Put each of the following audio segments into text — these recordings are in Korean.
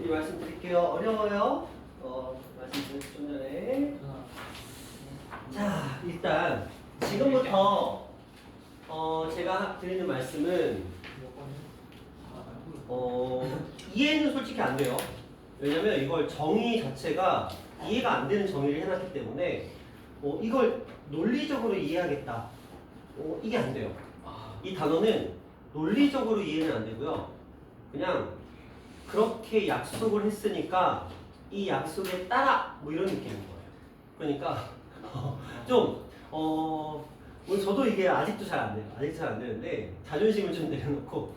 말씀드릴게요. 어려워요? 말씀드렸죠 좀 전에. 자, 일단 지금부터 제가 드리는 말씀은 이해는 솔직히 안 돼요. 왜냐면 이걸 정의 자체가 이해가 안 되는 정의를 해놨기 때문에 이걸 논리적으로 이해하겠다. 이게 안 돼요. 이 단어는 논리적으로 이해는 안 되고요. 그냥 그렇게 약속을 했으니까 이 약속에 따라 뭐 이런 느낌인 거예요. 그러니까 좀 오늘 저도 이게 아직도 잘 안 돼요. 아직 잘 안 되는데 자존심을 좀 내려놓고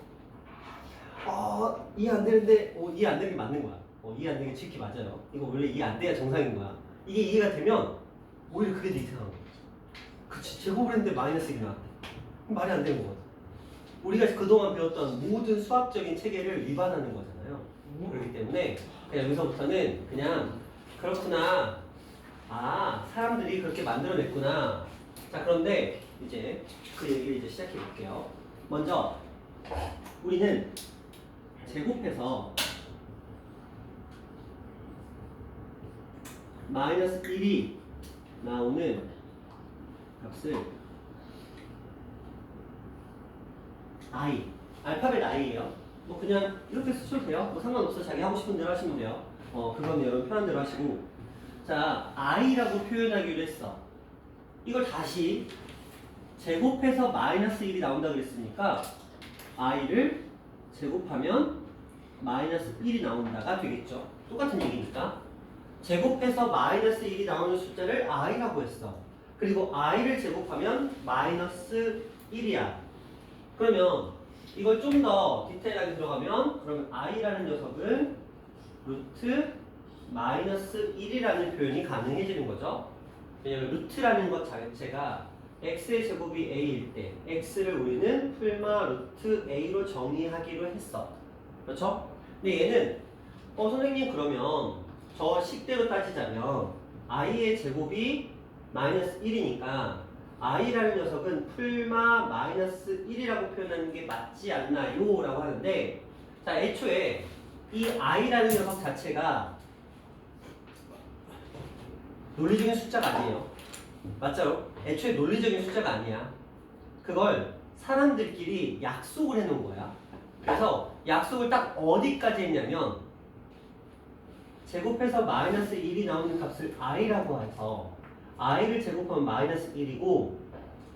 이해 안 되는데 이해 안 되는 게 맞는 거야. 이해 안 되는 게 지키 맞아요. 이거 원래 이해 안 돼야 정상인 거야. 이게 이해가 되면 오히려 그게 더 이상한 거야. 그치, 제곱을 했는데 마이너스 1이 나왔대. 말이 안 되는 거거든. 우리가 그동안 배웠던 모든 수학적인 체계를 위반하는 거잖아요. 그렇기 때문에 그냥 여기서부터는 그냥 그렇구나. 사람들이 그렇게 만들어냈구나. 자, 그런데 이제 그 얘기를 이제 시작해 볼게요. 먼저 우리는 제곱해서 마이너스 1이 나오는 값을 i, 알파벳 i예요. 뭐 그냥 이렇게 쓰셔도 돼요. 뭐 상관없어. 자기 하고 싶은 대로 하시면 돼요. 그건 여러분 편한 대로 하시고. 자, i라고 표현하기로 했어. 이걸 다시 제곱해서 마이너스 1이 나온다 그랬으니까 i를 제곱하면 마이너스 1이 나온다가 되겠죠. 똑같은 얘기니까. 제곱해서 마이너스 1이 나오는 숫자를 i라고 했어. 그리고 i를 제곱하면 마이너스 1이야. 그러면 이걸 좀 더 디테일하게 들어가면 그러면 i라는 녀석은 루트 마이너스 1이라는 표현이 가능해지는 거죠. 왜냐면 루트라는 것 자체가 x의 제곱이 a일 때 x를 우리는 풀마 루트 a로 정의하기로 했어. 그렇죠? 근데 얘는 선생님 그러면 저 식대로 따지자면 i의 제곱이 마이너스 1이니까 i라는 녀석은 풀마 마이너스 1이라고 표현하는 게 맞지 않나요? 라고 하는데, 자, 애초에 이 i라는 녀석 자체가 논리적인 숫자가 아니에요. 맞죠? 애초에 논리적인 숫자가 아니야. 그걸 사람들끼리 약속을 해놓은 거야. 그래서 약속을 딱 어디까지 했냐면 제곱해서 마이너스 1이 나오는 값을 i라고 해서 i를 제곱하면 마이너스 1이고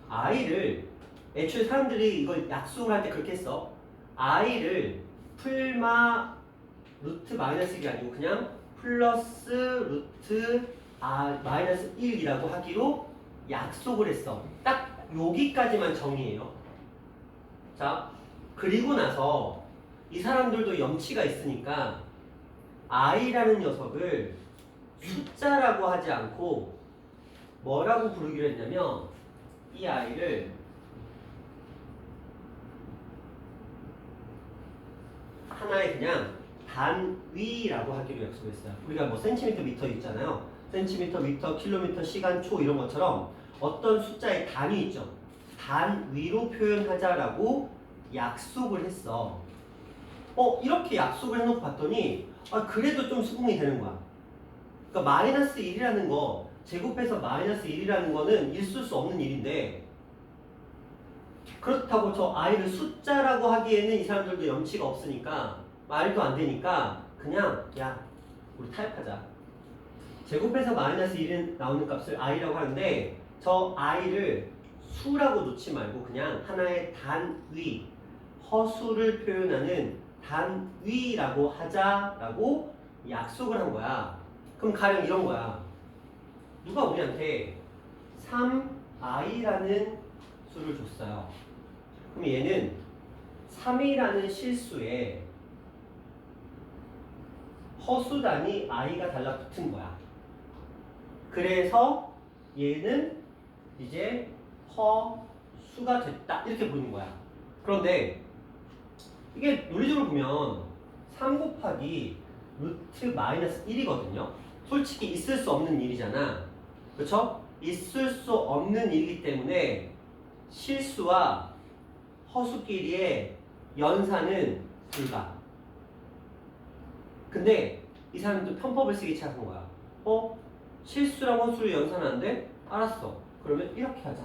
i를 애초에 사람들이 이걸 약속을 할 때 그렇게 했어. i를 풀마 루트 마이너스 1이 아니고 그냥 플러스 루트 마이너스 1이라고 하기로 약속을 했어. 딱 여기까지만 정의해요. 자, 그리고 나서 이 사람들도 염치가 있으니까 i라는 녀석을 숫자라고 하지 않고 뭐라고 부르기로 했냐면 이 i를 하나의 그냥 단위라고 하기로 약속했어요. 우리가 뭐 센티미터, 미터 있잖아요. 센티미터, 미터, 킬로미터, 시간, 초 이런 것처럼 어떤 숫자의 단위 있죠. 단위로 표현하자라고 약속을 했어. 이렇게 약속을 해놓고 봤더니 그래도 좀 수긍이 되는 거야. 그러니까 마이너스 1이라는 거 제곱해서 마이너스 1이라는 거는 있을 수 없는 일인데 그렇다고 저 i를 숫자라고 하기에는 이 사람들도 염치가 없으니까 말도 안 되니까 그냥 야 우리 타협하자. 제곱해서 마이너스 1이 나오는 값을 i라고 하는데 저 i를 수라고 놓지 말고 그냥 하나의 단위 허수를 표현하는 단위라고 하자라고 약속을 한 거야. 그럼 가령 이런 거야. 누가 우리한테 3i라는 수를 줬어요. 그럼 얘는 3이라는 실수에 허수단위 i가 달라붙은 거야. 그래서 얘는 이제 허수가 됐다 이렇게 보는 거야. 그런데 이게 논리적으로 보면 3 곱하기 루트 마이너스 1이거든요. 솔직히 있을 수 없는 일이잖아. 그렇죠? 있을 수 없는 일이기 때문에 실수와 허수끼리의 연산은 불가. 근데 이 사람도 편법을 쓰기 시작한 거야. 실수랑 허수를 연산 안 돼? 알았어. 그러면 이렇게 하자.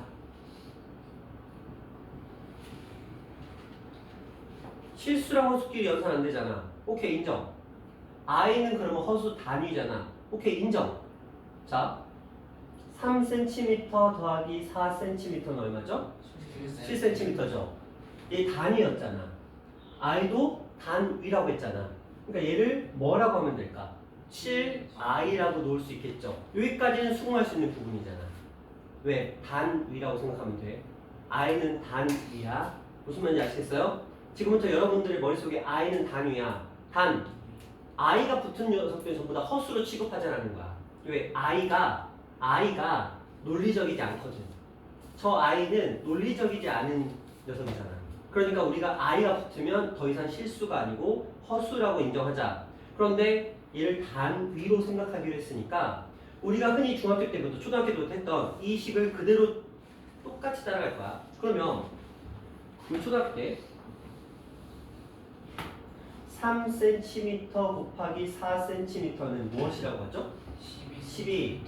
실수랑 허수끼리 연산 안 되잖아. 오케이, 인정. i는 그러면 허수 단위잖아. 오케이, 인정. 자, 3cm 더하기 4cm는 얼마죠? 7cm죠. 얘 단위였잖아. i도 단위라고 했잖아. 그러니까 얘를 뭐라고 하면 될까? 7i라고 놓을 수 있겠죠. 여기까지는 수긍할 수 있는 부분이잖아. 왜? 단위라고 생각하면 돼. i는 단위야. 무슨 말인지 아시겠어요? 지금부터 여러분들의 머릿속에 i는 단위야. i가 붙은 녀석들 전부 다 허수로 취급하자는 거야. 왜? i가 논리적이지 않거든. 저 i는 논리적이지 않은 녀석이잖아. 그러니까 우리가 i가 붙으면 더 이상 실수가 아니고 허수라고 인정하자. 그런데 얘를 단위로 생각하기로 했으니까 우리가 흔히 중학교 때부터 초등학교 때부터 했던 이 식을 그대로 똑같이 따라갈 거야. 그러면 우리 초등학교 때 3cm 곱하기 4cm는 무엇이라고 하죠? 12.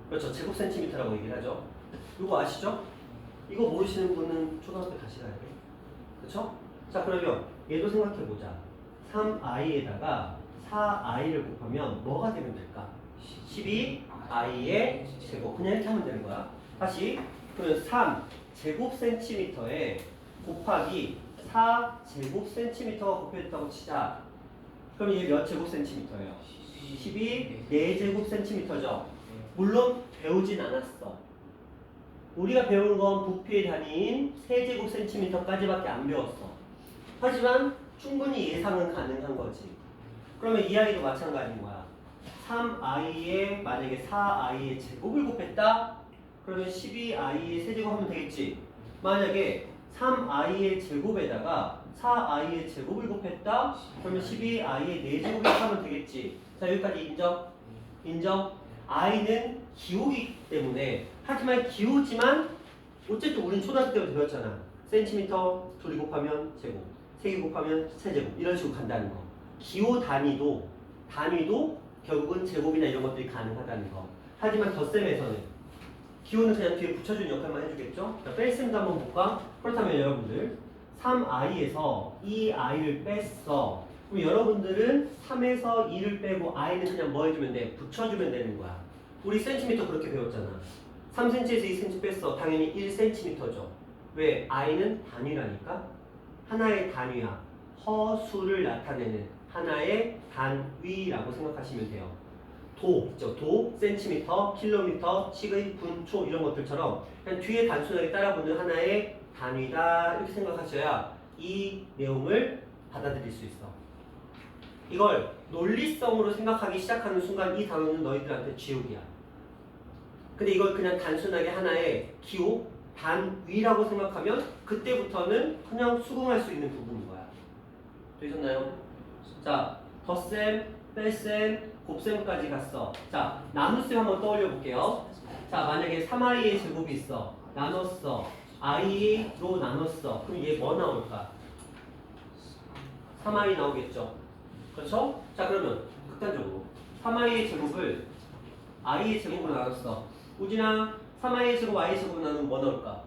그렇죠. 제곱센티미터라고 얘기를 하죠. 이거 아시죠? 이거 모르시는 분은 초등학교 다시 가야 돼. 그렇죠? 자, 그러면 얘도 생각해보자. 3i에다가 4i를 곱하면 뭐가 되면 될까? 12i의 제곱. 그냥 이렇게 하면 되는 거야. 다시. 그러면 3제곱센티미터에 곱하기 4제곱센티미터가 곱해졌다고 치자. 그럼 이게 몇 제곱센티미터예요? 12 4제곱센티미터죠. 물론 배우진 않았어. 우리가 배운 건 부피의 단위인 세제곱센티미터까지밖에 안 배웠어. 하지만 충분히 예상은 가능한 거지. 그러면 이 아이도 마찬가지인 거야. 3i에 만약에 4i의 제곱을 곱했다? 그러면 12i의 세제곱 하면 되겠지. 만약에 3i의 제곱에다가 4i의 제곱을 곱했다? 그러면 12i의 4제곱을 하면 되겠지. 자, 여기까지 인정? 인정? i는 기호이기 때문에, 하지만 기호지만 어쨌든 우린 초등학교 때부터 배웠잖아. 센티미터 둘이 곱하면 제곱, 세 개 곱하면 세제곱, 이런 식으로 간다는 거. 기호 단위도 결국은 제곱이나 이런 것들이 가능하다는 거. 하지만 덧셈에서는 기호는 그냥 뒤에 붙여주는 역할만 해주겠죠. 자, 뺄셈도 한번 볼까? 그렇다면 여러분들 3i에서 2i를 뺐어. 그럼 여러분들은 3에서 2를 빼고 i는 그냥 뭐 해주면 돼? 붙여주면 되는 거야. 우리 센티미터 그렇게 배웠잖아. 3cm에서 2cm 뺐어. 당연히 1cm죠. 왜? i는 단위라니까. 하나의 단위야. 허수를 나타내는 하나의 단위라고 생각하시면 돼요. 도 있죠. 도, 센티미터, 킬로미터, 시의, 분, 초 이런 것들처럼 그냥 뒤에 단순하게 따라붙는 하나의 단위다 이렇게 생각하셔야 이 내용을 받아들일 수 있어. 이걸 논리성으로 생각하기 시작하는 순간 이 단어는 너희들한테 지옥이야. 근데 이걸 그냥 단순하게 하나의 기호, 단위라고 생각하면 그때부터는 그냥 수긍할 수 있는 부분인 거야. 되셨나요? 자, 덧셈, 뺄셈, 곱셈까지 갔어. 자, 나눗셈 한번 떠올려 볼게요. 자, 만약에 3i의 제곱이 있어. 나눴어. i로 나눴어. 그럼 얘 뭐 나올까? 3i 나오겠죠. 그렇죠? 자, 그러면 극단적으로 3i의 제곱을 i의 제곱으로 나눴어. 우진아, 3i의 제곱, i의 제곱 나누면 뭐 나올까?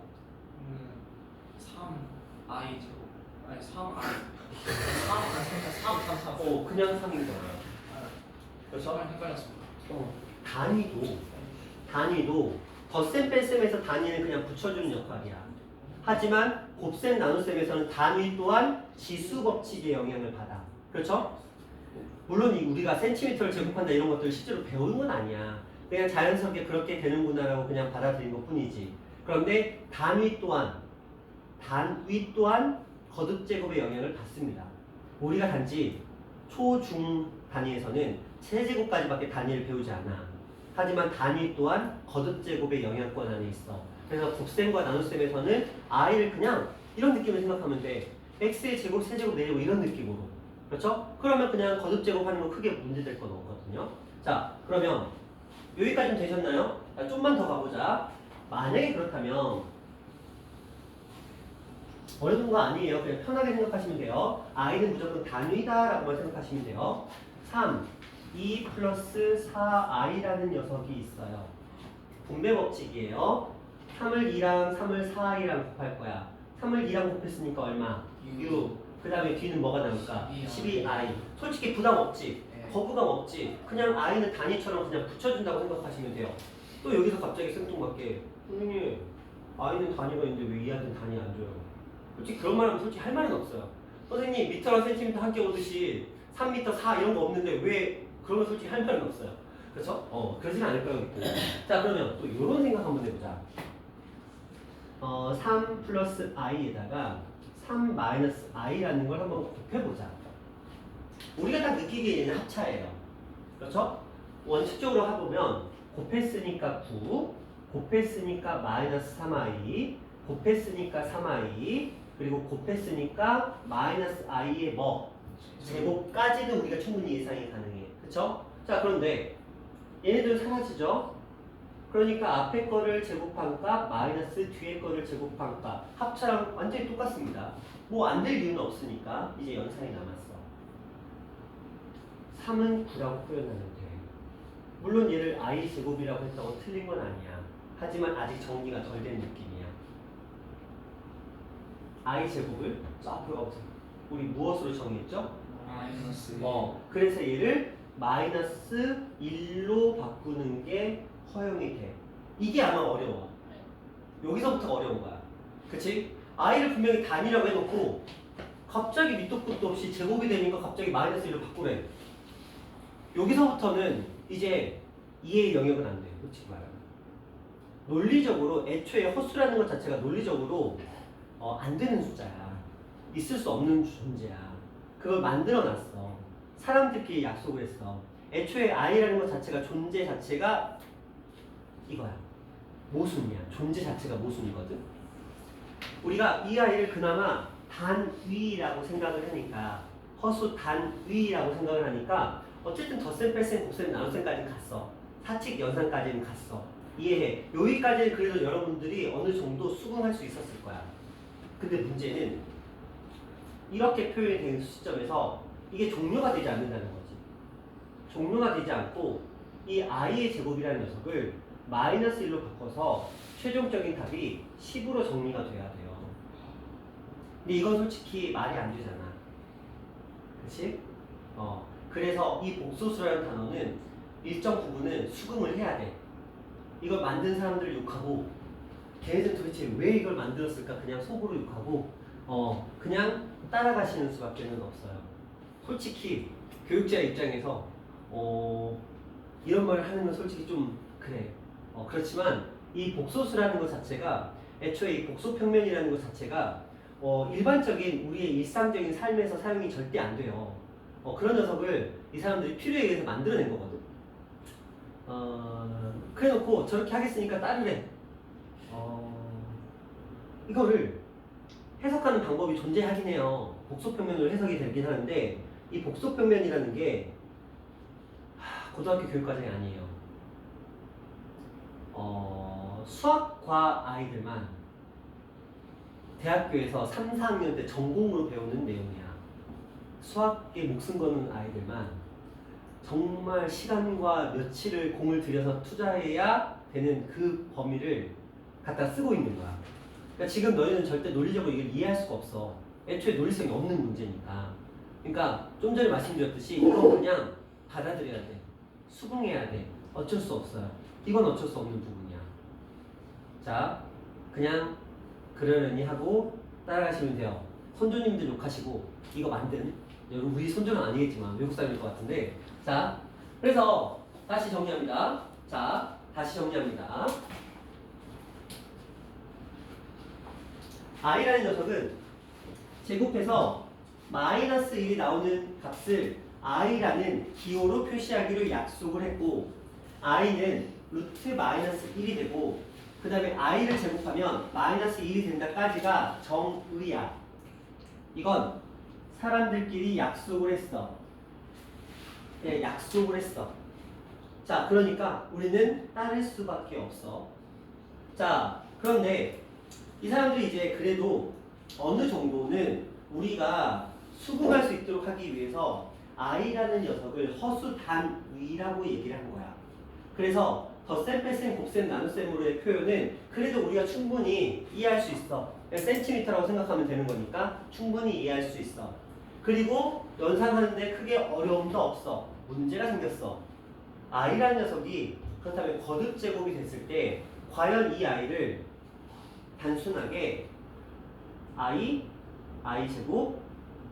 3i 제곱. 아니 3i. 3. 그냥 3인 거야. 그렇죠? 헷갈렸습니다. 단위도 덧셈 뺄셈에서 단위는 그냥 붙여주는 역할이야. 하지만 곱셈 나눗셈에서는 단위 또한 지수 법칙의 영향을 받아. 그렇죠? 물론 우리가 센티미터를 제곱한다 이런 것들 실제로 배우는 건 아니야. 그냥 자연스럽게 그렇게 되는구나라고 그냥 받아들인 것 뿐이지. 그런데 단위 또한 거듭 제곱의 영향을 받습니다. 우리가 단지 초, 중 단위에서는 세제곱까지밖에 단위를 배우지 않아. 하지만 단위 또한 거듭 제곱의 영향권 안에 있어. 그래서 곱셈과 나눗셈에서는 i를 그냥 이런 느낌을 생각하면 돼. x의 제곱, 세제곱, 네제곱 이런 느낌으로. 그렇죠? 그러면 그냥 거듭 제곱하는 건 크게 문제될 건 없거든요. 자, 그러면 여기까지는 되셨나요? 자, 좀만 더 가보자. 만약에 그렇다면 어려운 거 아니에요. 그냥 편하게 생각하시면 돼요. i는 무조건 단위다라고만 생각하시면 돼요. 3, 2 플러스 4i라는 녀석이 있어요. 분배 법칙이에요. 3을 2랑 3을 4i랑 곱할 거야. 3을 2랑 곱했으니까 얼마? 6. 그 다음에 뒤는 뭐가 나올까? 12i. 솔직히 부담 없지? 네. 거부감 없지? 그냥 i는 단위처럼 그냥 붙여준다고 생각하시면 돼요. 또 여기서 갑자기 생뚱맞게 선생님 i는 단위가 있는데 왜 2한테는 단위 안 줘요? 솔직히 그런 말하면 솔직히 할 말은 없어요. 선생님 미터랑 센티미터 함께 오듯이 3m 4 이런 거 없는데 왜 그러면 솔직히 할 말은 없어요. 그렇죠? 그러진 않을 거예요. 자 그러면 또 이런 생각 한번 해보자. 3 플러스 i에다가 3 마이너스 i라는 걸 한번 곱해보자. 우리가 딱 느끼기에 얘는 합차예요. 그렇죠? 원칙적으로 해보면 곱했으니까 9, 곱했으니까 마이너스 3i, 곱했으니까 3i, 그리고 곱했으니까 마이너스 i의 뭐? 제곱까지는 우리가 충분히 예상이 가능해. 그쵸? 자 그런데 얘네들 사라지죠? 그러니까 앞에 거를 제곱한 값 마이너스 뒤에 거를 제곱한 값 합차랑 완전히 똑같습니다. 뭐 안 될 이유는 없으니까 이제 연산이 남았어. 3은 9라고 표현하면 돼. 물론 얘를 i 제곱이라고 했다고 틀린 건 아니야. 하지만 아직 정리가 덜 된 느낌이야. i 제곱을 저 앞으로 가보세요. 우리 무엇으로 정의했죠? 마이너스 그래서 얘를 마이너스 1로 바꾸는 게 허용이 돼. 이게 아마 어려워. 여기서부터 어려운 거야. 그치? i를 분명히 단위라고 해놓고 갑자기 밑도 끝도 없이 제곱이 되니까 갑자기 마이너스 1로 바꾸래. 여기서부터는 이제 이해의 영역은 안 돼. 솔직히 말하면. 논리적으로 애초에 허수라는 것 자체가 논리적으로 안 되는 숫자야. 있을 수 없는 존재야. 그걸 만들어놨어. 사람들끼리 약속을 했어. 애초에 i라는 것 자체가 존재 자체가 이거야. 모순이야. 존재 자체가 모순이거든. 우리가 이 아이를 그나마 단위라고 생각을 하니까 허수 단위라고 생각을 하니까 어쨌든 덧셈, 뺄셈, 곱셈, 나눗셈까지는 갔어. 사칙 연산까지는 갔어. 이해해. 여기까지는 그래도 여러분들이 어느 정도 수긍할 수 있었을 거야. 근데 문제는 이렇게 표현이 되는 시점에서 이게 종료가 되지 않는다는 거지. 종료가 되지 않고 이 i의 제곱이라는 녀석을 마이너스 1로 바꿔서 최종적인 답이 10으로 정리가 돼야 돼요. 근데 이건 솔직히 말이 안 되잖아. 그치? 그래서 이 복소수라는 단어는 일정 부분은 수긍을 해야 돼. 이걸 만든 사람들을 욕하고 걔네들 도대체 왜 이걸 만들었을까 그냥 속으로 욕하고 그냥 따라가시는 수밖에 없어요. 솔직히 교육자 입장에서 이런 말을 하는 건 솔직히 좀 그래. 그렇지만 이 복소수라는 것 자체가 애초에 이 복소평면이라는 것 자체가 일반적인 우리의 일상적인 삶에서 사용이 절대 안 돼요. 그런 녀석을 이 사람들이 필요에 의해서 만들어낸 거거든. 그래놓고 저렇게 하겠으니까 따르래. 이거를 해석하는 방법이 존재하긴 해요. 복소평면으로 해석이 되긴 하는데 이 복소평면이라는 게 고등학교 교육과정이 아니에요. 수학과 아이들만 대학교에서 3, 4학년 때 전공으로 배우는 내용이야. 수학에 목숨 거는 아이들만 정말 시간과 며칠을 공을 들여서 투자해야 되는 그 범위를 갖다 쓰고 있는 거야. 그러니까 지금 너희는 절대 논리적으로 이걸 이해할 수가 없어. 애초에 논리성이 없는 문제니까. 그러니까 좀 전에 말씀드렸듯이 이건 그냥 받아들여야 돼. 수긍해야 돼. 어쩔 수 없어요. 이건 어쩔 수 없는 부분이야. 자, 그냥 그러려니 하고 따라가시면 돼요. 선조님들 욕하시고 이거 만든 여러분 우리 선조는 아니겠지만 외국 사람일 것 같은데 자, 그래서 다시 정리합니다. 자, 다시 정리합니다. i라는 녀석은 제곱해서 마이너스 1이 나오는 값을 i라는 기호로 표시하기로 약속을 했고 i는 루트 마이너스 1이 되고 그 다음에 i를 제곱하면 마이너스 1이 된다까지가 정의야. 이건 사람들끼리 약속을 했어. 네, 약속을 했어. 자, 그러니까 우리는 따를 수밖에 없어. 자, 그런데 이 사람들이 이제 그래도 어느 정도는 우리가 수긍할 수 있도록 하기 위해서 i라는 녀석을 허수 단위라고 얘기를 한 거야. 그래서 덧셈, 뺄셈, 곱셈, 나눗셈으로의 표현은 그래도 우리가 충분히 이해할 수 있어. 그냥 센티미터라고 생각하면 되는 거니까 충분히 이해할 수 있어. 그리고 연산하는데 크게 어려움도 없어. 문제가 생겼어. i라는 녀석이 그렇다면 거듭 제곱이 됐을 때 과연 이 i를 단순하게 i 제곱,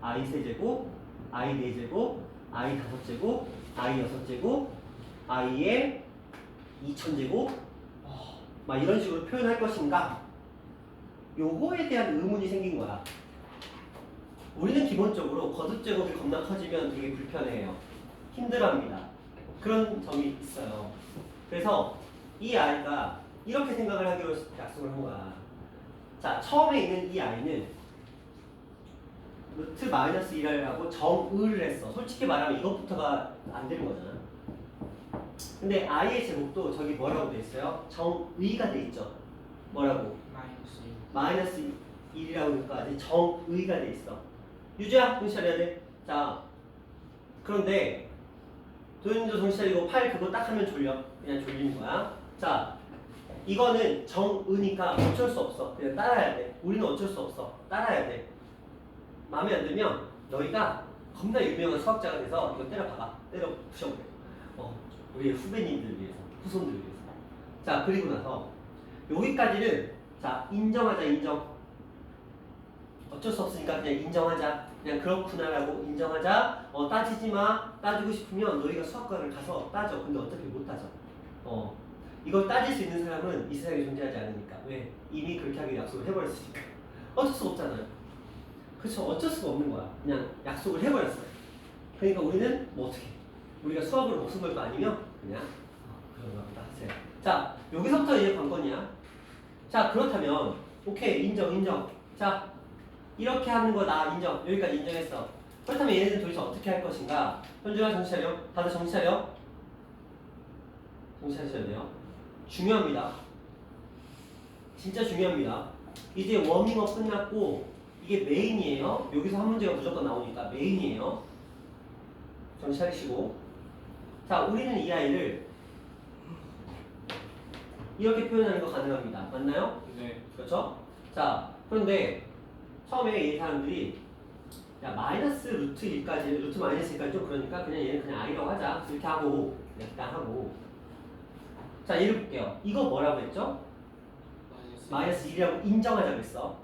i 세제곱, i 네제곱, i 다섯제곱, i 여섯제곱, i의 2000제곱 막 이런 식으로 표현할 것인가? 요거에 대한 의문이 생긴 거야. 우리는 기본적으로 거듭 제곱이 겁나 커지면 되게 불편해해요. 힘들어합니다. 그런 점이 있어요. 그래서 이 i가 이렇게 생각을 하기로 약속을 한 거야. 자, 처음에 있는 이 i는 루트 마이너스 1이라고 정의를 했어. 솔직히 말하면 이것부터가 안 되는 거잖아. 근데 i의 제곱도 저기 뭐라고 돼 있어요? 정의가 돼 있죠. 뭐라고? 마이너스 1이라고 하니까 아직 정의가 돼 있어. 유주야, 정신 차려야 돼. 자, 그런데 도현이도 정신 차리고 팔 그거 딱 하면 졸려. 그냥 졸리는 거야. 자, 이거는 정의니까 어쩔 수 없어. 그냥 따라야 돼. 우리는 어쩔 수 없어. 따라야 돼. 마음에 안 들면 너희가 겁나 유명한 수학자가 돼서 이거 때려 박아. 때려 부셔버려. 우리 후배님들 위해서, 후손들 위해서. 자, 그리고 나서 여기까지는 자, 인정하자, 인정. 어쩔 수 없으니까 그냥 인정하자. 그냥 그렇구나라고 인정하자. 따지지 마. 따지고 싶으면 너희가 수학과를 가서 따져. 근데 어차피 못 따져. 이걸 따질 수 있는 사람은 이 세상에 존재하지 않으니까. 왜? 이미 그렇게 하기로 약속을 해버렸으니까. 어쩔 수 없잖아요. 그렇죠. 어쩔 수가 없는 거야. 그냥 약속을 해버렸어요. 그러니까 우리는 뭐 어떻게? 우리가 수학을 목숨 걸 거 아니면 그냥 그런가 보다 하세요. 자, 여기서부터 이제 관건이야. 자, 그렇다면 오케이, 인정. 자, 이렇게 하는 거 나 인정. 여기까지 인정했어. 그렇다면 얘네들 도대체 어떻게 할 것인가? 현주야, 정신 차려. 다들 정신 차려. 정신 차리셔야 돼요. 중요합니다. 진짜 중요합니다. 이제 워밍업 끝났고 이게 메인이에요. 여기서 한 문제가 무조건 나오니까 메인이에요. 정신 차리시고. 자, 우리는 이 아이를 이렇게 표현하는 거 가능합니다. 맞나요? 네. 그렇죠? 자, 그런데 처음에 이 사람들이 야, 마이너스 루트 1까지, 루트 마이너스 1까지 좀 그러니까 그냥 얘는 그냥 i라고 하자. 이렇게 하고 일단 하고. 자, 예를 볼게요. 이거 뭐라고 했죠? 마이너스 1이라고 인정하자고 했어.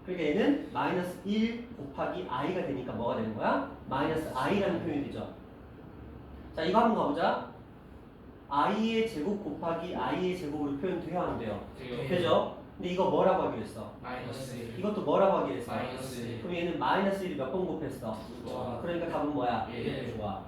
그러니까 얘는 마이너스 1 곱하기 i가 되니까 뭐가 되는 거야? 마이너스 i라는 표현이 되죠. 자, 이거 한번 가보자. i의 제곱 곱하기 i의 제곱으로 표현돼야 안 돼요. 되죠? 근데 이거 뭐라고 하기로 했어? 마이너스 1. 이것도 뭐라고 하기로 했어? 마이너스 1. 그럼 얘는 마이너스 1이 몇 번 곱했어? 좋아. 그러니까 답은 뭐야? 예. 좋아.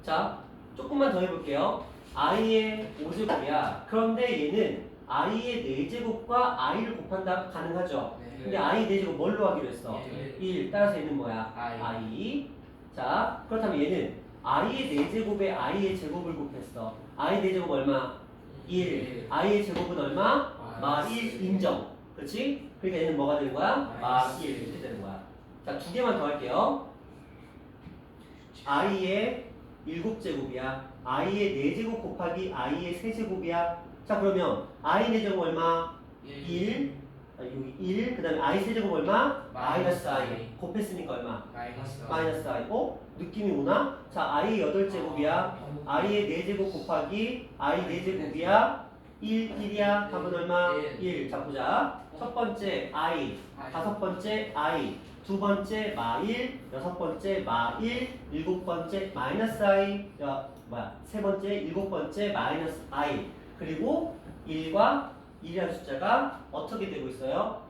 자, 조금만 더 해볼게요. i의 5제곱이야. 그런데 얘는 i의 4제곱과 i를 곱한다 가능하죠? 네. 근데 i 4제곱 뭘로 하기로 했어? 예. 1. 따라서 얘는 뭐야? I. 자, 그렇다면 얘는 i의 4제곱에 i의 제곱을 곱했어. i 4제곱 얼마? 1. i의 제곱은 얼마? 마 1 인정. 그렇지? 그러니까 얘는 뭐가 되는 거야? 마 1 이렇게 되는 거야. 자, 두 개만 더 할게요. i의 7제곱이야. i의 4제곱 곱하기 i의 3제곱이야. 자, 그러면 i 4제곱 얼마? 1. 여기 1. 그 다음에 i 세제곱 얼마? 마이너스 i. 곱했으니까 얼마? 마이너스 i. 느낌이 오나? 자, i 8제곱이야. i의 4제곱 곱하기 i 4제곱이야. 1, 1이야. 답은 얼마? 1. 자, 보자. 첫 번째 i, 다섯 번째 i, 두 번째 마1, 여섯 번째 마1, 일곱 번째 마이너스 i, 세 번째, 일곱 번째 마이너스 i. 그리고 1과 1이라는 숫자가 어떻게 되고 있어요?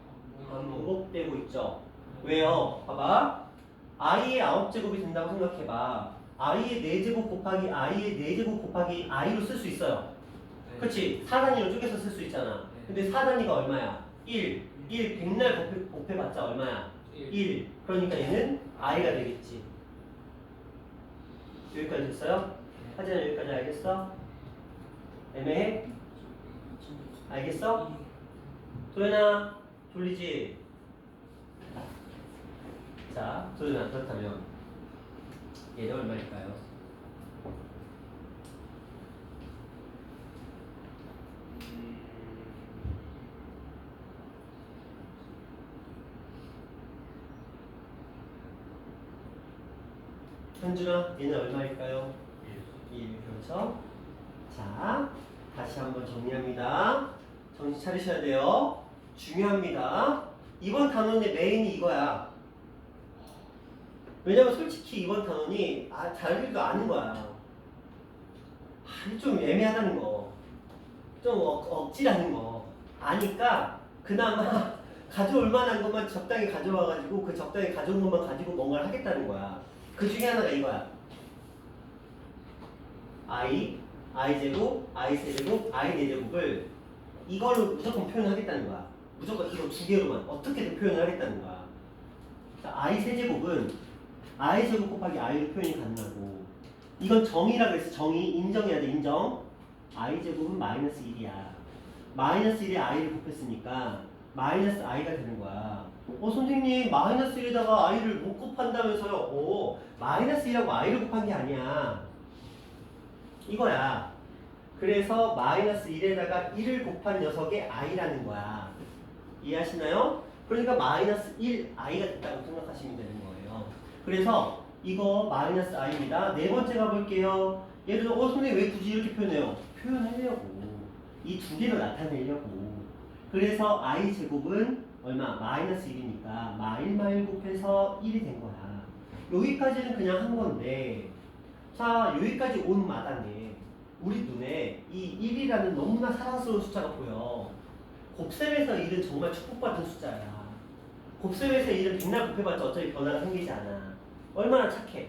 반복되고 있죠. 왜요? 봐봐. i의 9제곱이 된다고 생각해봐. i의 4제곱 곱하기 i의 4제곱 곱하기 i로 쓸 수 있어요. 그렇지? 4단위로 쪼개서 쓸 수 있잖아. 근데 4단위가 얼마야? 1. 1 백날 곱해봤자 얼마야? 1. 그러니까 얘는 i가 되겠지. 여기까지 됐어요? 하진아 여기까지 알겠어? 애매해? 알겠어? 도현아 졸리지? 자, 소연아 그렇다면 얘는 얼마일까요? 현준아, 얘는 얼마일까요? 1. 그렇죠? 자, 다시 한번 정리합니다. 정신 차리셔야 돼요. 중요합니다. 이번 단원의 메인이 이거야. 왜냐면 솔직히 이번 단원이 자기도 아는 거야. 좀 애매하다는 거. 좀 억지라는 거. 아니까 그나마 가져올 만한 것만 적당히 가져와가지고 그 적당히 가져온 것만 가지고 뭔가를 하겠다는 거야. 그 중에 하나가 이거야. I 제곱, I 세제곱, I 네제곱을 이걸로 무조건 표현하겠다는 거야. 무조건 이거 두 개로만 어떻게든 표현을 하겠다는 거야. 자, I 세제곱은 I 제곱 곱하기 I로 표현이 가능하고 이건 정의라 그랬어. 정의 인정해야 돼. 인정. I 제곱은 마이너스 1이야. 마이너스 1에 I를 곱했으니까 마이너스 I가 되는 거야. 선생님 마이너스 1에다가 I를 못 곱한다면서요. 마이너스 1하고 I를 곱한 게 아니야. 이거야. 그래서 마이너스 1에다가 1을 곱한 녀석의 I라는 거야. 이해하시나요? 그러니까 마이너스 1 I가 됐다고 생각하시면 되는 거예요. 그래서 이거 마이너스 I입니다. 네 번째 가볼게요. 예를 들어 선생님 왜 굳이 이렇게 표현해요? 표현하려고. 이 두 개를 나타내려고. 그래서 I 제곱은 얼마? 마이너스 1이니까 마일 곱해서 1이 된 거야. 여기까지는 그냥 한 건데 자 여기까지 온 마당에 우리 눈에 이 1이라는 너무나 사랑스러운 숫자가 보여. 곱셈에서 1은 정말 축복받은 숫자야. 곱셈에서 1은 백날 곱해봤자 어차피 변화가 생기지 않아. 얼마나 착해.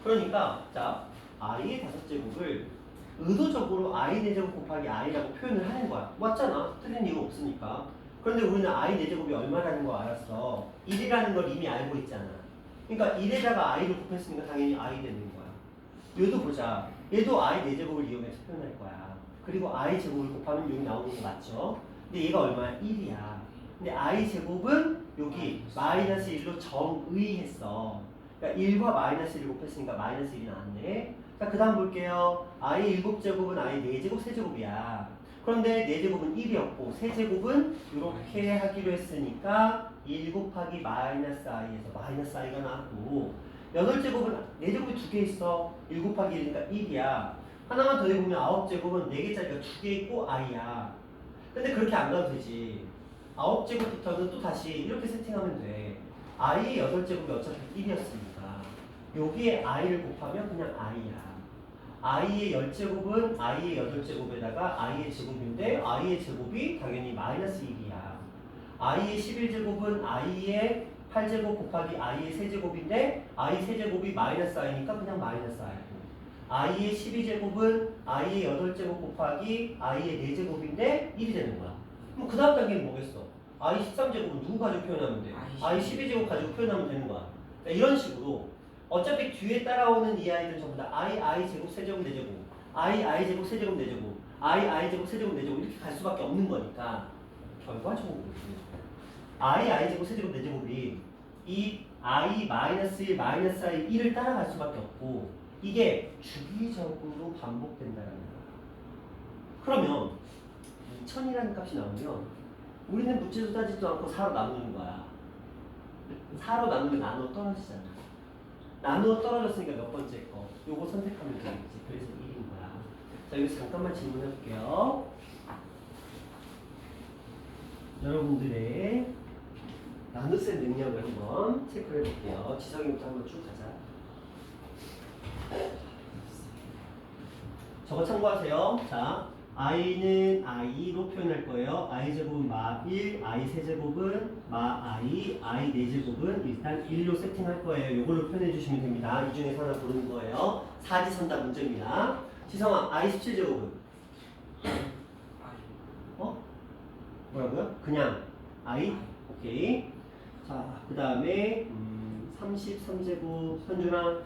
그러니까 자 I의 5제곱을 의도적으로 I 4제곱 곱하기 I라고 표현을 하는 거야. 맞잖아. 틀린 이유 없으니까. 그런데 우리는 I 4제곱이 얼마라는 거 알았어. 1이라는 걸 이미 알고 있잖아. 그러니까 1에다가 I를 곱했으니까 당연히 I 되는 거야. 얘도 보자. 얘도 I 4제곱을 이용해서 표현할 거야. 그리고 I 제곱을 곱하면 여기 나오는 거 맞죠? 근데 얘가 얼마야? 1이야. 근데 I 제곱은 여기 마이너스 1로 정의했어. 그러니까 1과 마이너스 1을 곱했으니까 마이너스 1이 나왔네. 자, 그 다음 볼게요. I 7제곱은 I 4제곱 세제곱이야. 그런데 4제곱은 1이었고 세제곱은 이렇게 하기로 했으니까 1 곱하기 마이너스 I에서 마이너스 I가 나왔고 8제곱은 4제곱이 2개 있어. 1 곱하기 1이니까 1이야. 하나만 더 해보면 9제곱은 4개짜리가 2개 있고 I야. 근데 그렇게 안 가도 되지. 9제곱부터는 또 다시 이렇게 세팅하면 돼. I의 8제곱이 어차피 1이었으니까 여기에 I를 곱하면 그냥 I야. I의 10제곱은 I의 8제곱에다가 I의 제곱인데 I의 제곱이 당연히 마이너스 1이야. I의 11제곱은 I의 8제곱 곱하기 I의 세제곱인데 I 세제곱이 마이너스 I니까 그냥 마이너스 I고 I의 12제곱은 I의 8제곱 곱하기 I의 4제곱인데 1이 되는 거야. 그럼 그 다음 단계는 뭐겠어? I 13제곱은 누구 가지고 표현하면 돼? I 12제곱 가지고 표현하면 되는 거야. 그러니까 이런 식으로 어차피 뒤에 따라오는 이 아이들은 전부 다 I 제곱 세제곱 4제곱 I 제곱 세제곱 4제곱 I 제곱 세제곱 4제곱 이렇게 갈 수밖에 없는 거니까 결과적으로 I 제곱 세제곱 4제곱이 이 I 마이너스 1 마이너스 I 1을 따라갈 수밖에 없고 이게 주기적으로 반복된다는 거야. 그러면 2000이라는 값이 나오면 우리는 묻지도 따지도 않고 4로 나누는 거야. 4로 나누면 나누어 떨어지잖아. 나누어 떨어졌으니까 몇 번째 거? 요거 선택하면 되겠지. 그래서 1인 거야. 자, 여기서 잠깐만 질문해 볼게요. 여러분들의 나눗셈 능력을 한번 체크해 볼게요. 지성이부터 한번 쭉 가자. 저거 참고하세요. 자, I는 I로 표현할 거예요. I 제곱은 마 1, I 세제곱은 마 I, I 4제곱은 일단 1로 세팅할 거예요. 이걸로 표현해 주시면 됩니다. 이 중에서 하나 고르는 거예요. 사지선다 문제입니다. 지성아, I 17제곱은? 뭐라고요? 그냥 I? 오케이. 자, 그 다음에 33제곱 현준아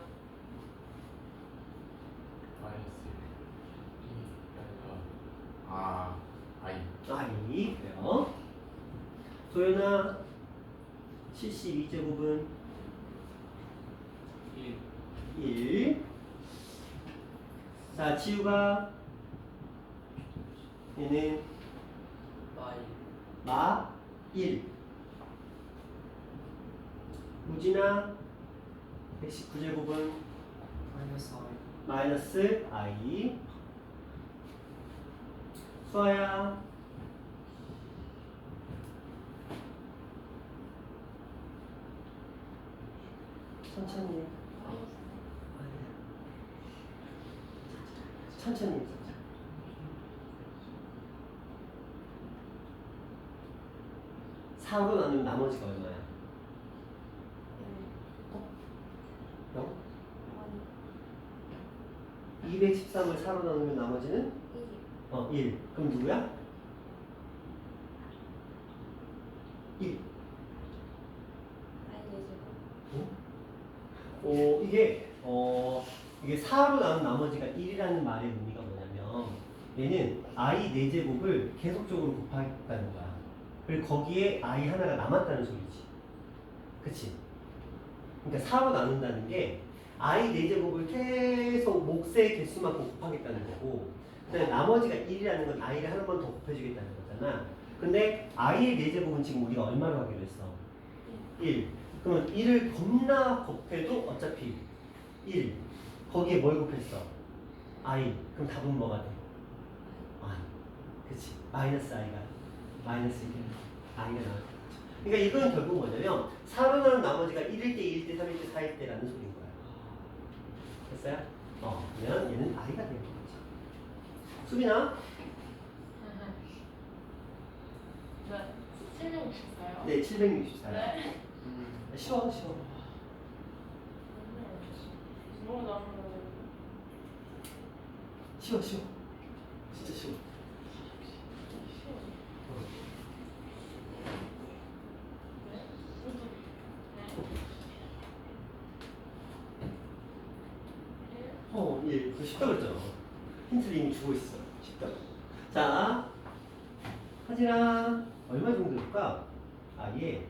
I 그래요. 소연아 72제곱은 1. 1. 자, 지우가 얘는 마이. 마 1. 우진아 119제곱은 마이너스 I. 마이너스 i. 수아야 천천히. 천천히. 4로 나누면 나머지가 얼마야? 0? 213을 4로 나누면 나머지는? 1. 그럼 누구야? 1. 이게 4로 나눈 나머지가 1이라는 말의 의미가 뭐냐면 얘는 i 4제곱을 계속적으로 곱하겠다는 거야. 그리고 거기에 i 하나가 남았다는 소리지. 그치? 그러니까 4로 나눈다는 게 i 4제곱을 계속 몫의 개수만큼 곱하겠다는 거고, 그다음에 나머지가 1이라는 건 i를 하나만 더 곱해주겠다는 거잖아. 근데 i의 4제곱은 지금 우리가 얼마로 하기로 했어? 1. 그러면 1을 겁나 곱해도 어차피 1. 거기에 뭘 곱했어? i. 그럼 답은 뭐가 돼? i. 그치? 마이너스 i가 마이너스 1. i가 나왔죠. 그러니까 이건 결국 뭐냐면 4로 나눈 나머지가 1일 때, 2일 때, 3일 때, 4일 때라는 소리인 거야. 됐어요? 그러면 얘는 i가 되는 거죠. 수빈아? 네. 764요? 네, 764. 네. 쉬워. 너무 나는 쉬워. 진짜 쉬워. 그 쉽다고 했잖아. 힌트를 이미 주고 있어. 쉽다고. 자, 하진아, 얼마 정도 줄까? 얘.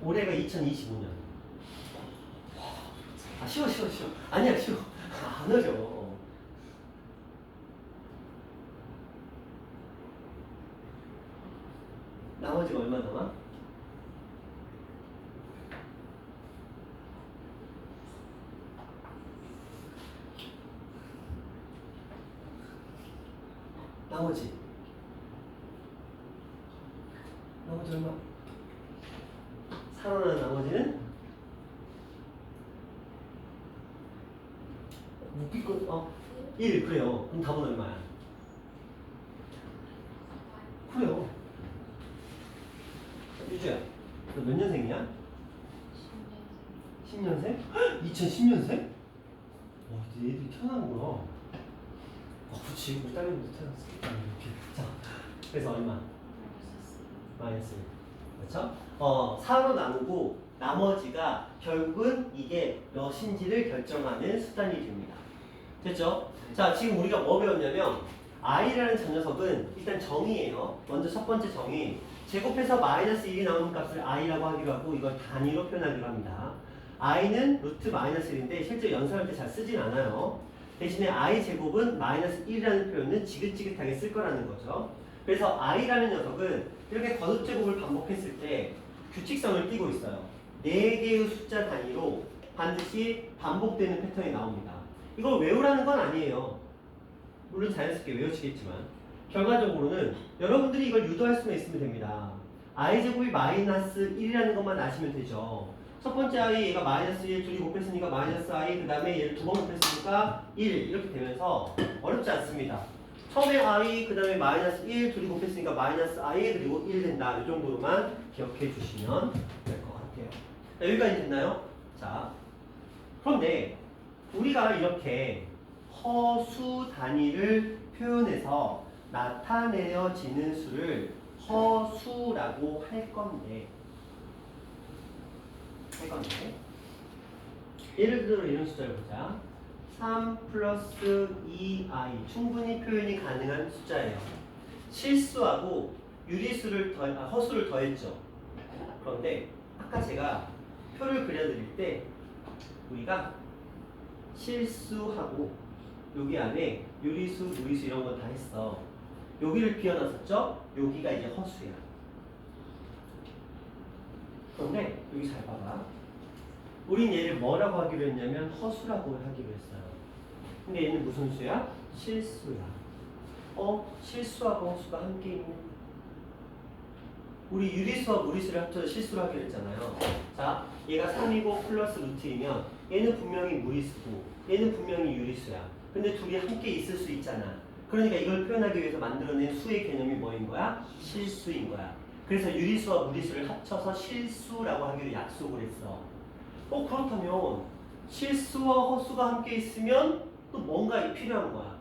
올해가 2025년. 쉬워. 아니야, 쉬워. 안 어려. 나머지가 얼마 남아? 나머지 얼마? 4로 나눈 나머지는? 묶이고 1. 그래요. 그럼 답은 얼마야? 그래요. 유주야, 너 몇 년생이야? 10년생? 2010년생? 얘들이 태어나는구나. 그렇지. 우리 딸내미도 태어났어. 이렇게. 자, 그래서 얼마? 마이너스 1. 그렇죠? 4로 나누고 나머지가 결국은 이게 몇인지를 결정하는 수단이 됩니다. 됐죠? 자, 지금 우리가 뭐 배웠냐면 i라는 저 녀석은 일단 정의예요. 먼저 첫 번째 정의. 제곱해서 마이너스 1이 나오는 값을 i라고 하기로 하고 이걸 단위로 표현하기로 합니다. i는 루트 마이너스 1인데 실제 연산할 때 잘 쓰진 않아요. 대신에 i 제곱은 마이너스 1이라는 표현은 지긋지긋하게 쓸 거라는 거죠. 그래서 i라는 녀석은 이렇게 거듭 제곱을 반복했을 때 규칙성을 띠고 있어요. 4개의 숫자 단위로 반드시 반복되는 패턴이 나옵니다. 이걸 외우라는 건 아니에요. 물론 자연스럽게 외우시겠지만 결과적으로는 여러분들이 이걸 유도할 수만 있으면 됩니다. i제곱이 마이너스 1이라는 것만 아시면 되죠. 첫 번째 i 얘가 마이너스 1 둘이 곱했으니까 마이너스 i, 그 다음에 얘를 2번 곱했으니까 1 이렇게 되면서 어렵지 않습니다. 처음에 i, 그 다음에 마이너스 1 둘이 곱했으니까 마이너스 i 그리고 1 된다. 이 정도로만 기억해 주시면 될 것 같아요. 자, 여기까지 됐나요? 자, 그런데 우리가 이렇게 허수 단위를 표현해서 나타내어지는 수를 허수라고 할 건데 예를 들어 이런 숫자를 보자. 3 플러스 2i 충분히 표현이 가능한 숫자예요. 실수하고 유리수를 허수를 더했죠. 그런데 아까 제가 표를 그려드릴 때 우리가 실수하고 여기 안에 유리수, 무리수 이런 건 다 했어. 여기를 비워놨었죠? 여기가 이제 허수야. 그런데 여기 잘 봐봐. 우린 얘를 뭐라고 하기로 했냐면 허수라고 하기로 했어요. 근데 얘는 무슨 수야? 실수야. 실수하고 허수가 함께 있는. 우리 유리수와 무리수를 합쳐서 실수를 하기로 했잖아요. 자, 얘가 3이고 플러스 루트이면 얘는 분명히 무리수고 얘는 분명히 유리수야. 근데 둘이 함께 있을 수 있잖아. 그러니까 이걸 표현하기 위해서 만들어낸 수의 개념이 뭐인 거야? 실수인 거야. 그래서 유리수와 무리수를 합쳐서 실수라고 하기로 약속을 했어. 그렇다면 실수와 허수가 함께 있으면 또 뭔가 필요한 거야.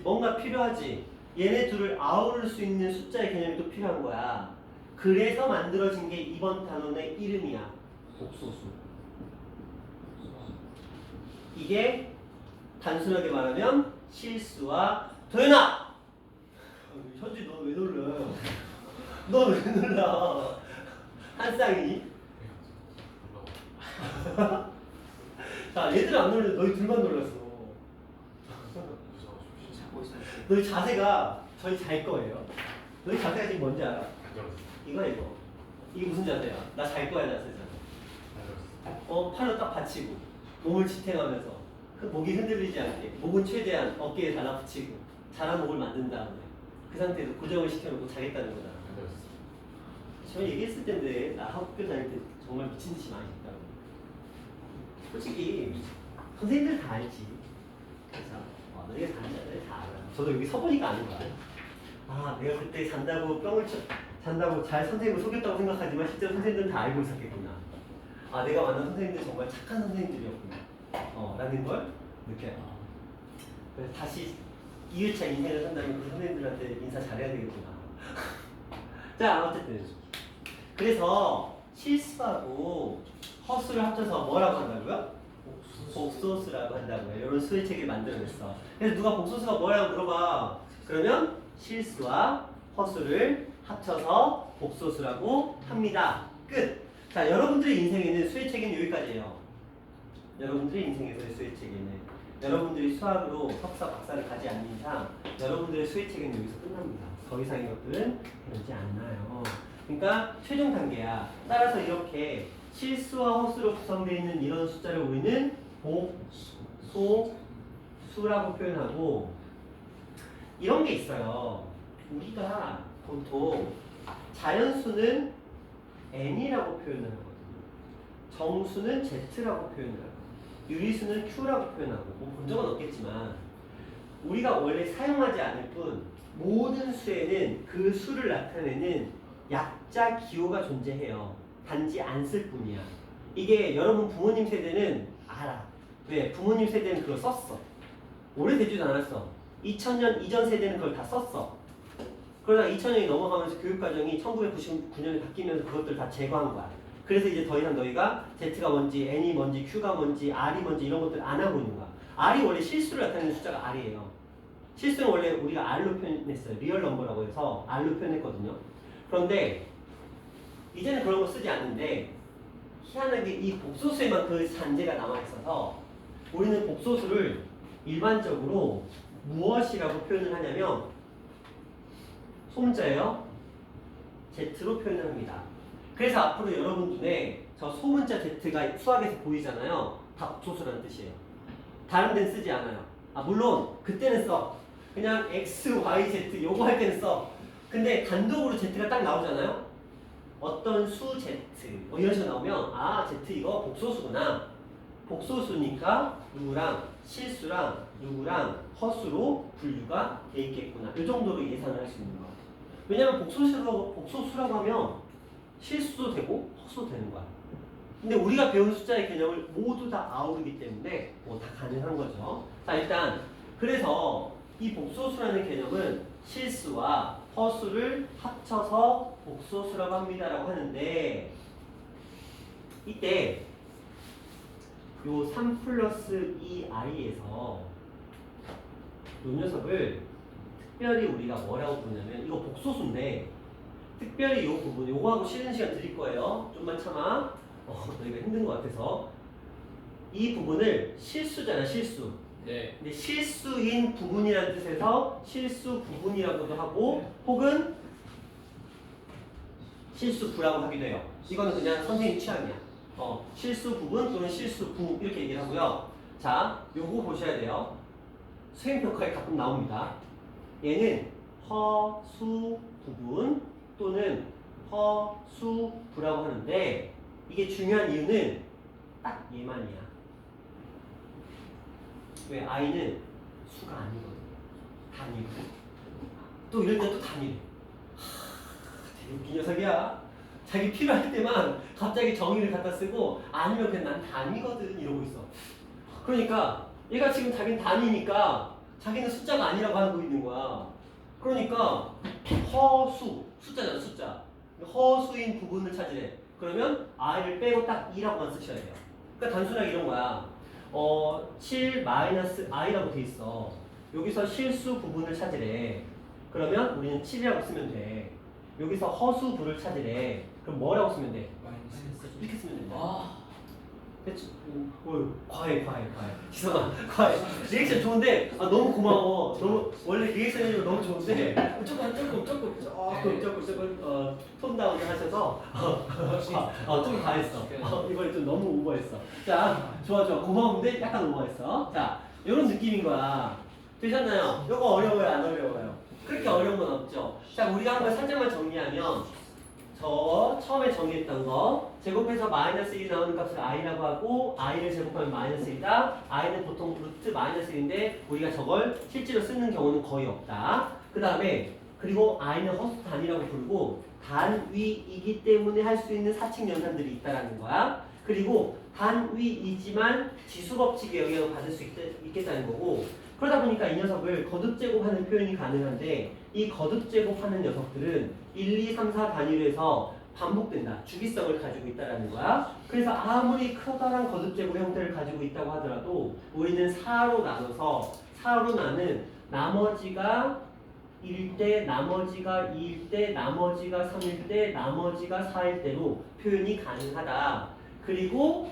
뭔가 필요하지. 얘네 둘을 아우를 수 있는 숫자의 개념이 또 필요한 거야. 그래서 만들어진 게 이번 단원의 이름이야. 복소수. 이게 단순하게 말하면 실수와 도연아! 현지 너 왜 놀려? 너 왜 놀라? 한쌍이? 자, 얘들 안 놀래. 너희 둘만 놀랐어. 자고 있어요. 너희 자세가 저희 잘 거예요. 너희 자세가 지금 뭔지 알아? 이거. 이게 무슨 자세야? 나 잘 거야 자세잖아. 팔을 딱 받치고 몸을 지탱하면서 그 목이 흔들리지 않게 목은 최대한 어깨에 달라붙이고 자란 목을 만든 다음에 그 상태에서 고정을 시켜놓고 자겠다는 거잖아. 저 얘기했을 텐데 나 학교 다닐 때 정말 미친 듯이 많이 했다고. 솔직히 선생님들 다 알지. 그래서 너희가 다 알잖아. 다 알아. 저도 여기 서보니까 아는 거야. 내가 그때 잔다고 잘 선생님을 속였다고 생각하지만 실제로 선생님들은 다 알고 있었겠구나. 내가 만난 선생님들 정말 착한 선생님들이었구나. 라는 걸 느껴요. 그래서 다시 2회차 인생을 산다면 그 선생님들한테 인사 잘해야 되겠구나. 자, 어쨌든 그래서 실수하고 허수를 합쳐서 뭐라고 한다고요? 복소수라고 한다고요. 이런 수의 책을 만들어냈어. 그래서 누가 복소수가 뭐라고 물어봐. 그러면 실수와 허수를 합쳐서 복소수라고 합니다. 끝. 자, 여러분들의 인생에는 수의 책은 여기까지예요. 여러분들의 인생에서의 수의 책에는 여러분들이 수학으로 석사, 박사를 가지 않는 이상 여러분들의 수의 책은 여기서 끝납니다. 더 이상의 것들은 그러지 않나요. 그러니까 최종 단계야. 따라서 이렇게 실수와 허수로 구성되어 있는 이런 숫자를 우리는 복소수라고 표현하고, 이런 게 있어요. 우리가 보통 자연수는 n이라고 표현을 하거든요. 정수는 z라고 표현을 하고 유리수는 q라고 표현하고 본 적은 없겠지만 우리가 원래 사용하지 않을 뿐 모든 수에는 그 수를 나타내는 약자 기호가 존재해요. 단지 안 쓸 뿐이야. 이게 여러분 부모님 세대는 알아. 왜? 부모님 세대는 그걸 썼어. 오래되지도 않았어. 2000년 이전 세대는 그걸 다 썼어. 그러다가 2000년이 넘어가면서 교육과정이 1999년에 바뀌면서 그것들 다 제거한 거야. 그래서 이제 더 이상 너희가 Z가 뭔지, N이 뭔지, Q가 뭔지, R이 뭔지 이런 것들 안 하고 있는 거야. R이 원래 실수를 나타내는 숫자가 R이에요. 실수는 원래 우리가 R로 표현했어요. 리얼 넘버라고 해서 R로 표현했거든요. 그런데 이제는 그런 거 쓰지 않는데 희한하게 이 복소수에만 그 잔재가 남아있어서 우리는 복소수를 일반적으로 무엇이라고 표현을 하냐면 소문자예요. Z로 표현을 합니다. 그래서 앞으로 여러분 눈에 저 소문자 Z가 수학에서 보이잖아요. 다 복소수라는 뜻이에요. 다른 데는 쓰지 않아요. 물론 그때는 써. 그냥 X, Y, Z 요거 할 때는 써. 근데 단독으로 Z가 딱 나오잖아요. 어떤 수 Z 이런 식으로 나오면 Z 이거 복소수구나. 복소수니까 누구랑 실수랑 누구랑 허수로 분류가 돼 있겠구나. 이 정도로 예상을 할 수 있는 거야. 왜냐면 복소수라고 하면 실수도 되고 허수도 되는 거야. 근데 우리가 배운 숫자의 개념을 모두 다 아우르기 때문에 다 가능한 거죠. 자, 일단 그래서 이 복소수라는 개념은 실수와 허수를 합쳐서 복소수라고 합니다라고 하는데, 이때 요 3 플러스 2i에서 요 녀석을 특별히 우리가 뭐라고 부르냐면, 이거 복소수인데 특별히 요 부분, 요거하고 쉬는 시간 드릴 거예요. 좀만 참아. 너희가 힘든 것 같아서 이 부분을 실수잖아, 실수. 네. 근데 실수인 부분이라는 뜻에서 실수 부분이라고도 하고 혹은 실수부라고 하기도 해요. 이거는 그냥 선생님 취향이야. 실수 부분 또는 실수부 이렇게 얘기를 하고요. 자, 요거 보셔야 돼요. 수행평가에 가끔 나옵니다. 얘는 허수 부분 또는 허수부라고 하는데 이게 중요한 이유는 딱 얘만이야. 왜? I는 수가 아니거든. 단위고. 또 이럴 때 또 단위래. 되게 웃긴 녀석이야. 자기 필요할 때만 갑자기 정의를 갖다 쓰고 아니면 그냥 난 단위거든 이러고 있어. 그러니까 얘가 지금 자기는 단위니까 자기는 숫자가 아니라고 하고 있는 거야. 그러니까 허수, 숫자잖아, 숫자. 허수인 부분을 찾으래. 그러면 I를 빼고 딱 2라고만 쓰셔야 돼요. 그러니까 단순하게 이런 거야. 7-i라고 돼 있어. 여기서 실수 부분을 찾으래. 그러면 우리는 7이라고 쓰면 돼. 여기서 허수부를 찾으래. 그럼 뭐라고 쓰면 돼? 이렇게 쓰면 된다. 아. 그치? 과해. 지성아, 과해. 리액션 좋은데, 너무 고마워. 너무, 원래 리액션 해주면 너무 좋은데, 조금, 톤 다운 하셔서, 좀 과했어. 이번에 좀 너무 오버했어. 자, 좋아. 고마운데 약간 오버했어. 자, 이런 느낌인 거야. 되셨나요? 이거 어려워요, 안 어려워요? 그렇게 어려운 건 없죠. 자, 우리가 한번 살짝만 정리하면, 저 처음에 정리했던 거 제곱해서 마이너스 1이 나오는 값을 i라고 하고 i를 제곱하면 마이너스 1이다. i는 보통 루트 마이너스 1인데 우리가 저걸 실제로 쓰는 경우는 거의 없다. 그 다음에 그리고 i는 허수 단위라고 부르고 단위이기 때문에 할 수 있는 사칙 연산들이 있다라는 거야. 그리고 단위이지만 지수법칙의 영향을 받을 수 있겠다는 거고, 그러다 보니까 이 녀석을 거듭제곱하는 표현이 가능한데 이 거듭제곱하는 녀석들은 1, 2, 3, 4 단위로 해서 반복된다. 주기성을 가지고 있다는 거야. 그래서 아무리 커다란 거듭제곱 형태를 가지고 있다고 하더라도 우리는 4로 나눠서 4로 나는 나머지가 1대, 나머지가 2일 때, 나머지가 3일 때, 나머지가 4일 때로 표현이 가능하다. 그리고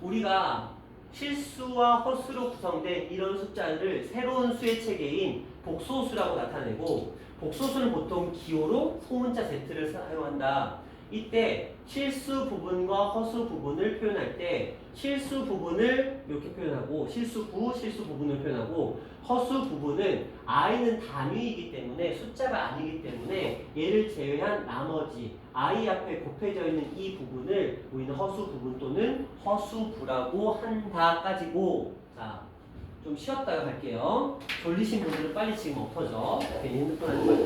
우리가 실수와 허수로 구성된 이런 숫자를 새로운 수의 체계인 복소수라고 나타내고, 복소수는 보통 기호로 소문자 Z를 사용한다. 이때 실수 부분과 허수 부분을 표현할 때 실수 부분을 이렇게 표현하고 실수부, 실수 부분을 표현하고, 허수 부분은 i는 단위이기 때문에 숫자가 아니기 때문에 얘를 제외한 나머지 i 앞에 곱해져 있는 이 부분을 우리는 허수 부분 또는 허수부라고 한다까지고. 자, 좀 쉬었다가 갈게요. 졸리신 분들은 빨리 지금 엎어져. 괜히 핸드폰 하지 말고.